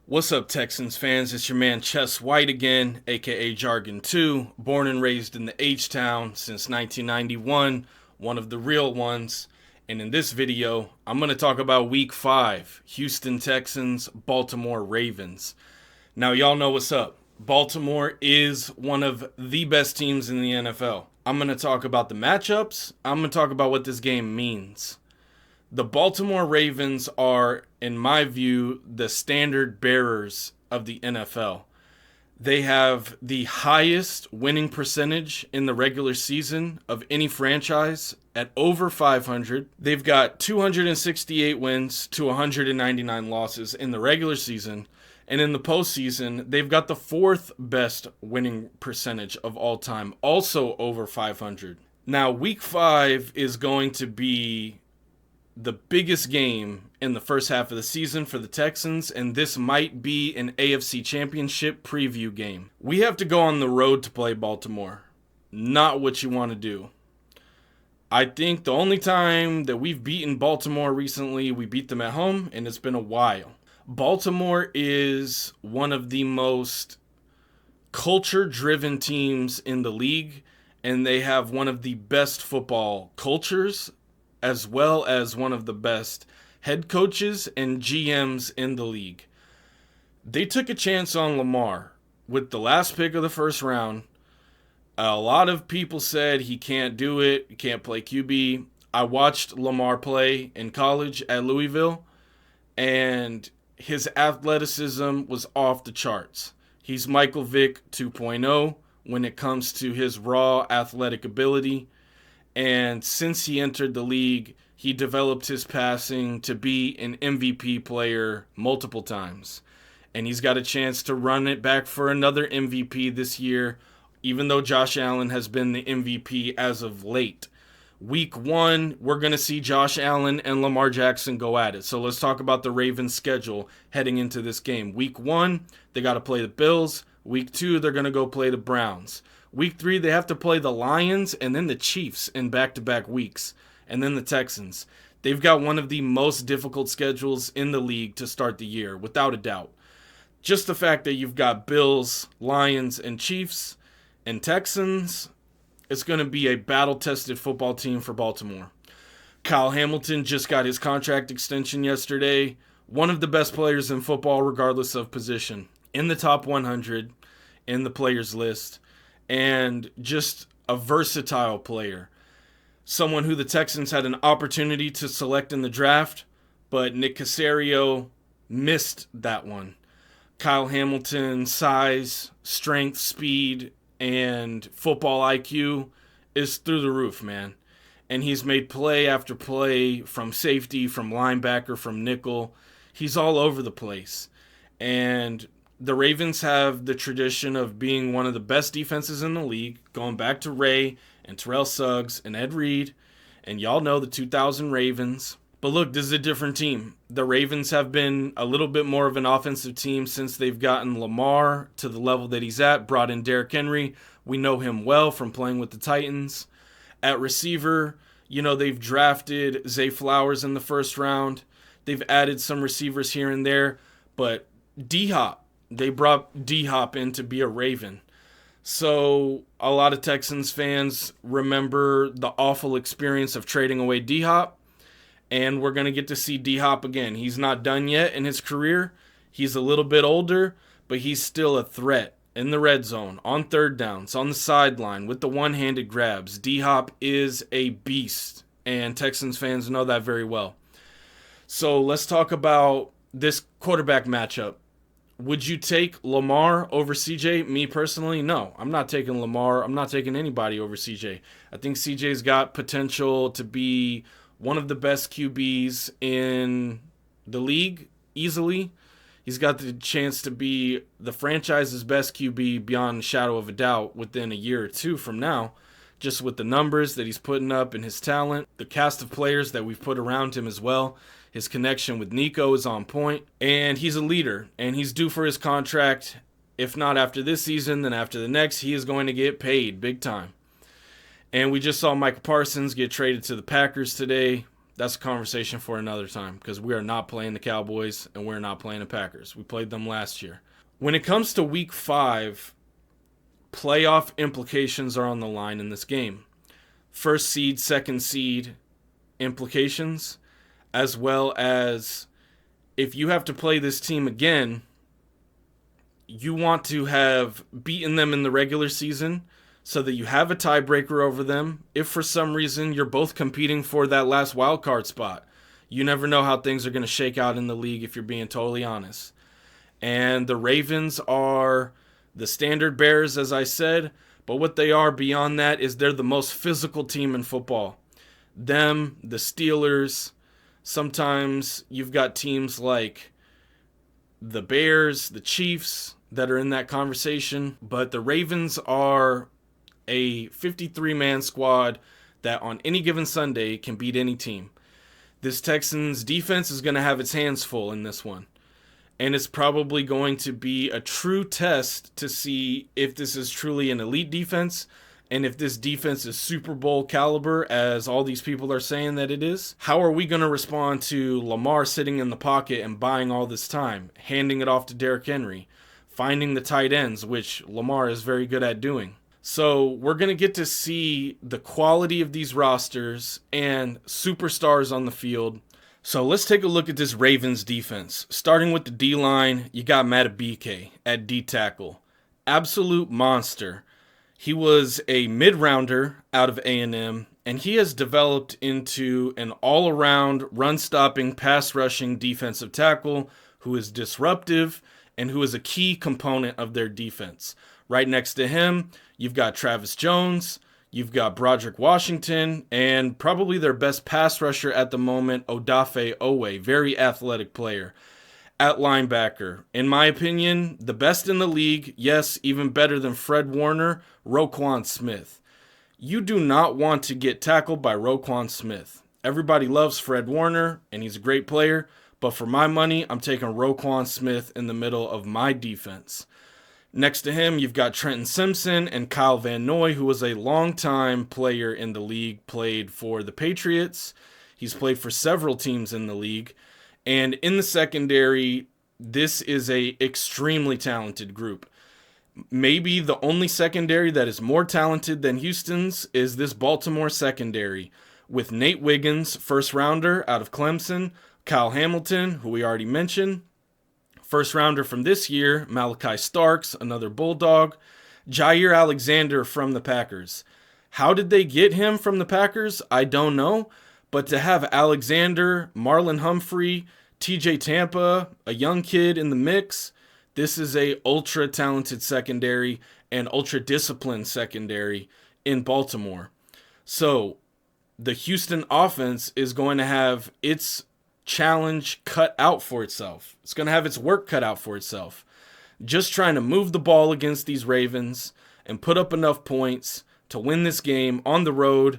What's up, Texans fans? It's your man Chess White again, aka Jargon 2, born and raised in the H-Town since 1991, one of the real ones. And in this video, I'm going to talk about Week 5, Houston Texans, Baltimore Ravens. Now, y'all know what's up. Baltimore is one of the best teams in the NFL. I'm going to talk about the matchups. I'm going to talk about what this game means. The Baltimore Ravens are, in my view, the standard bearers of the NFL. They have the highest winning percentage in the regular season of any franchise at over 500. They've got 268 wins to 199 losses in the regular season. And in the postseason, they've got the fourth best winning percentage of all time, also over 500. Now, Week 5 is going to be the biggest game in the first half of the season for the Texans, and this might be an AFC Championship preview game. We have to go on the road to play Baltimore. Not what you want to do. I think the only time that we've beaten Baltimore recently, we beat them at home, and it's been a while. Baltimore is one of the most culture-driven teams in the league, and they have one of the best football cultures, as well as one of the best head coaches and GMs in the league. They took a chance on Lamar with the last pick of the first round. A lot of people said he can't do it, he can't play QB. I watched Lamar play in college at Louisville, and his athleticism was off the charts. He's Michael Vick 2.0 when it comes to his raw athletic ability. And since he entered the league, he developed his passing to be an MVP player multiple times. And he's got a chance to run it back for another MVP this year, even though Josh Allen has been the MVP as of late. Week 1, we're going to see Josh Allen and Lamar Jackson go at it. So let's talk about the Ravens' schedule heading into this game. Week 1, they got to play the Bills. Week 2, they're going to go play the Browns. Week 3, they have to play the Lions and then the Chiefs in back-to-back weeks, and then the Texans. They've got one of the most difficult schedules in the league to start the year, without a doubt. Just the fact that you've got Bills, Lions, and Chiefs, and Texans, it's going to be a battle-tested football team for Baltimore. Kyle Hamilton just got his contract extension yesterday. One of the best players in football, regardless of position. In the top 100 in the players list. And just a versatile player. Someone who the Texans had an opportunity to select in the draft, but Nick Caserio missed that one. Kyle Hamilton's size, strength, speed, and football IQ is through the roof, man. And he's made play after play from safety, from linebacker, from nickel. He's all over the place. And the Ravens have the tradition of being one of the best defenses in the league, going back to Ray and Terrell Suggs and Ed Reed, and y'all know the 2000 Ravens. But look, this is a different team. The Ravens have been a little bit more of an offensive team since they've gotten Lamar to the level that he's at, brought in Derrick Henry. We know him well from playing with the Titans. At receiver, they've drafted Zay Flowers in the first round. They've added some receivers here and there, but D-Hop, they brought D-Hop in to be a Raven. So a lot of Texans fans remember the awful experience of trading away D-Hop. And we're going to get to see D-Hop again. He's not done yet in his career. He's a little bit older, but he's still a threat in the red zone, on third downs, on the sideline, with the one-handed grabs. D-Hop is a beast, and Texans fans know that very well. So let's talk about this quarterback matchup. Would you take Lamar over CJ? Me personally, no. I'm not taking Lamar. I'm not taking anybody over CJ. I think CJ's got potential to be one of the best QBs in the league, easily. He's got the chance to be the franchise's best QB beyond a shadow of a doubt within a year or two from now, just with the numbers that he's putting up and his talent, the cast of players that we've put around him as well. His connection with Nico is on point, and he's a leader, and he's due for his contract. If not after this season, then after the next, he is going to get paid big time. And we just saw Michael Parsons get traded to the Packers today. that's a conversation for another time because we are not playing the Cowboys and we're not playing the Packers. We played them last year. When it comes to week 5, playoff implications are on the line in this game. First seed, second seed implications, as well as if you have to play this team again, you want to have beaten them in the regular season so that you have a tiebreaker over them. If for some reason you're both competing for that last wild card spot, you never know how things are going to shake out in the league if you're being totally honest. And the Ravens are the standard bearers, as I said, but what they are beyond that is they're the most physical team in football. Them, the Steelers, sometimes you've got teams like the Bears, the Chiefs that are in that conversation, but the Ravens are a 53-man squad that on any given Sunday can beat any team. This Texans defense is going to have its hands full in this one. And it's probably going to be a true test to see if this is truly an elite defense and if this defense is Super Bowl caliber, as all these people are saying that it is. How are we going to respond to Lamar sitting in the pocket and buying all this time, handing it off to Derrick Henry, finding the tight ends, which Lamar is very good at doing? So we're going to get to see the quality of these rosters and superstars on the field. So let's take a look at this Ravens defense. Starting with the D-line, you got Matabike at D-tackle. Absolute monster. He was a mid-rounder out of A&M, and he has developed into an all-around, run-stopping, pass-rushing defensive tackle who is disruptive and who is a key component of their defense. Right next to him, you've got Travis Jones, you've got Broderick Washington, and probably their best pass rusher at the moment, Odafe Owe, very athletic player. At linebacker, in my opinion, the best in the league, yes, even better than Fred Warner, Roquan Smith. You do not want to get tackled by Roquan Smith. Everybody loves Fred Warner, and he's a great player, but for my money, I'm taking Roquan Smith in the middle of my defense. Next to him, you've got Trenton Simpson and Kyle Van Noy, who was a longtime player in the league, played for the Patriots. He's played for several teams in the league. And in the secondary, this is a extremely talented group. Maybe the only secondary that is more talented than Houston's is this Baltimore secondary, with Nate Wiggins, first rounder out of Clemson, Kyle Hamilton, who we already mentioned, first rounder from this year, Malachi Starks, another Bulldog, Jair Alexander from the Packers. How did they get him from the Packers? I don't know. But to have Alexander, Marlon Humphrey, TJ Tampa, a young kid in the mix, this is a ultra-talented secondary and ultra-disciplined secondary in Baltimore. So the Houston offense is going to have its challenge cut out for itself. It's going to have its work cut out for itself. Just trying to move the ball against these Ravens and put up enough points to win this game on the road.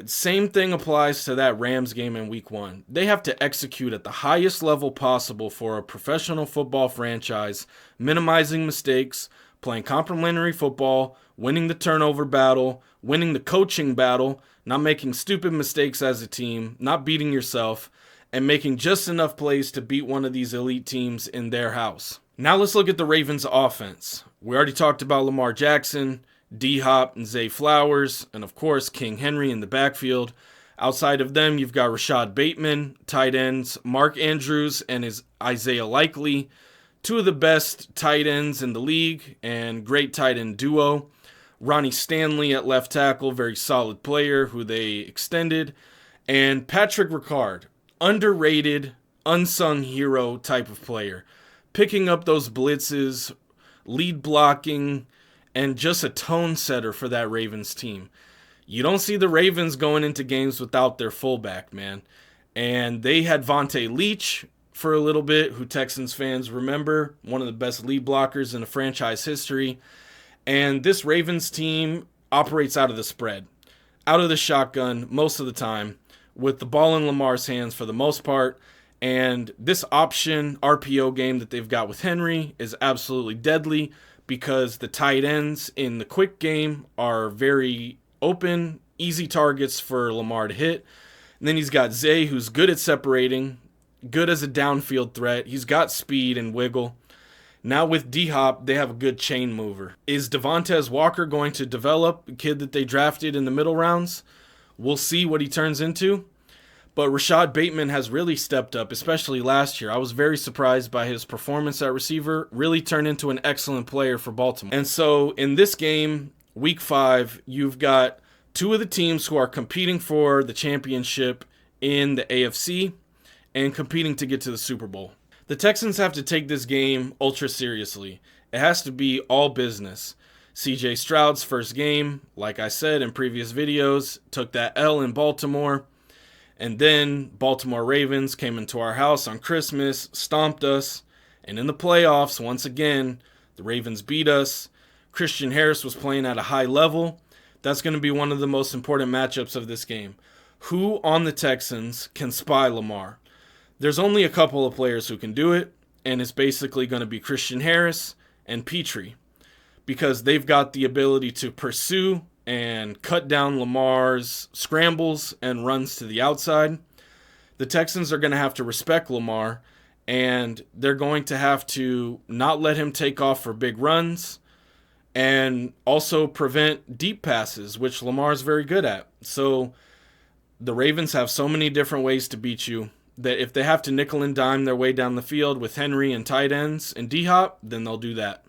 Same thing applies to that Rams game in week 1. They have to execute at the highest level possible for a professional football franchise, minimizing mistakes, playing complementary football, winning the turnover battle, winning the coaching battle, not making stupid mistakes as a team, not beating yourself, and making just enough plays to beat one of these elite teams in their house. Now let's look at the Ravens offense. We already talked about Lamar Jackson, D-Hop and Zay Flowers, and of course King Henry in the backfield. Outside of them, you've got Rashad Bateman, tight ends, Mark Andrews and his Isaiah Likely, two of the best tight ends in the league and great tight end duo. Ronnie Stanley at left tackle, very solid player who they extended. And Patrick Ricard, underrated, unsung hero type of player. Picking up those blitzes, lead blocking, and just a tone setter for that Ravens team. You don't see the Ravens going into games without their fullback, man. And they had Vontae Leach for a little bit, who Texans fans remember, one of the best lead blockers in the franchise history. And this Ravens team operates out of the spread, out of the shotgun most of the time, with the ball in Lamar's hands for the most part. And this option RPO game that they've got with Henry is absolutely deadly, because the tight ends in the quick game are very open, easy targets for Lamar to hit. And then he's got Zay, who's good at separating, good as a downfield threat. He's got speed and wiggle. Now with D-Hop, they have a good chain mover. Is Devontae Walker going to develop, a kid that they drafted in the middle rounds? We'll see what he turns into. But Rashad Bateman has really stepped up, especially last year. I was very surprised by his performance at receiver. Really turned into an excellent player for Baltimore. And so in this game, week 5, you've got two of the teams who are competing for the championship in the AFC and competing to get to the Super Bowl. The Texans have to take this game ultra seriously. It has to be all business. CJ Stroud's first game, like I said in previous videos, took that L in Baltimore. And then Baltimore Ravens came into our house on Christmas, stomped us. And in the playoffs, once again, the Ravens beat us. Christian Harris was playing at a high level. That's going to be one of the most important matchups of this game. Who on the Texans can spy Lamar? There's only a couple of players who can do it, and it's basically going to be Christian Harris and Petrie, because they've got the ability to pursue and cut down Lamar's scrambles and runs to the outside. The Texans are going to have to respect Lamar, and they're going to have to not let him take off for big runs and also prevent deep passes, which Lamar's very good at. So the Ravens have so many different ways to beat you that if they have to nickel and dime their way down the field with Henry and tight ends and D-Hop, then they'll do that.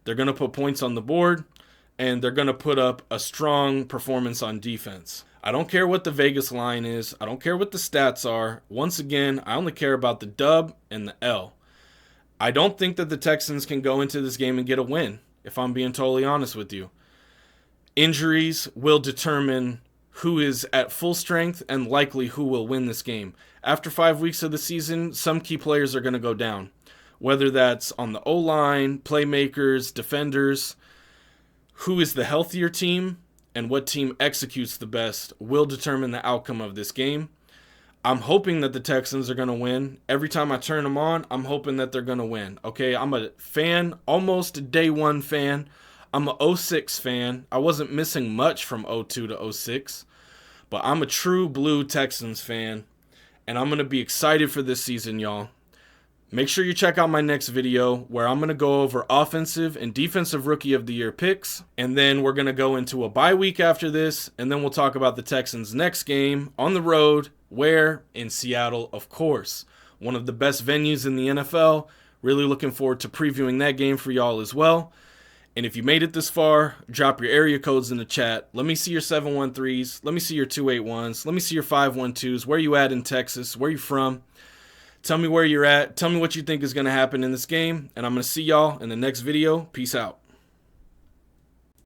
They're going to put points on the board, and they're going to put up a strong performance on defense. I don't care what the Vegas line is. I don't care what the stats are. Once again, I only care about the dub and the L. I don't think that the Texans can go into this game and get a win, if I'm being totally honest with you. Injuries will determine who is at full strength and likely who will win this game. After 5 weeks of the season, some key players are going to go down, whether that's on the O-line, playmakers, defenders. Who is the healthier team and what team executes the best will determine the outcome of this game. I'm hoping that the Texans are going to win. Every time I turn them on, I'm hoping that they're going to win. Okay, I'm a fan, almost a day one fan. I'm a 06 fan. I wasn't missing much from 02 to 06, but I'm a true blue Texans fan. And I'm going to be excited for this season, y'all. Make sure you check out my next video where I'm going to go over offensive and defensive rookie of the year picks. And then we're going to go into a bye week after this. And then we'll talk about the Texans' next game on the road. Where? In Seattle, of course. One of the best venues in the NFL. Really looking forward to previewing that game for y'all as well. And if you made it this far, drop your area codes in the chat. Let me see your 713s. Let me see your 281s. Let me see your 512s. Where you at in Texas? Where you from? Tell me where you're at. Tell me what you think is going to happen in this game. And I'm going to see y'all in the next video. Peace out.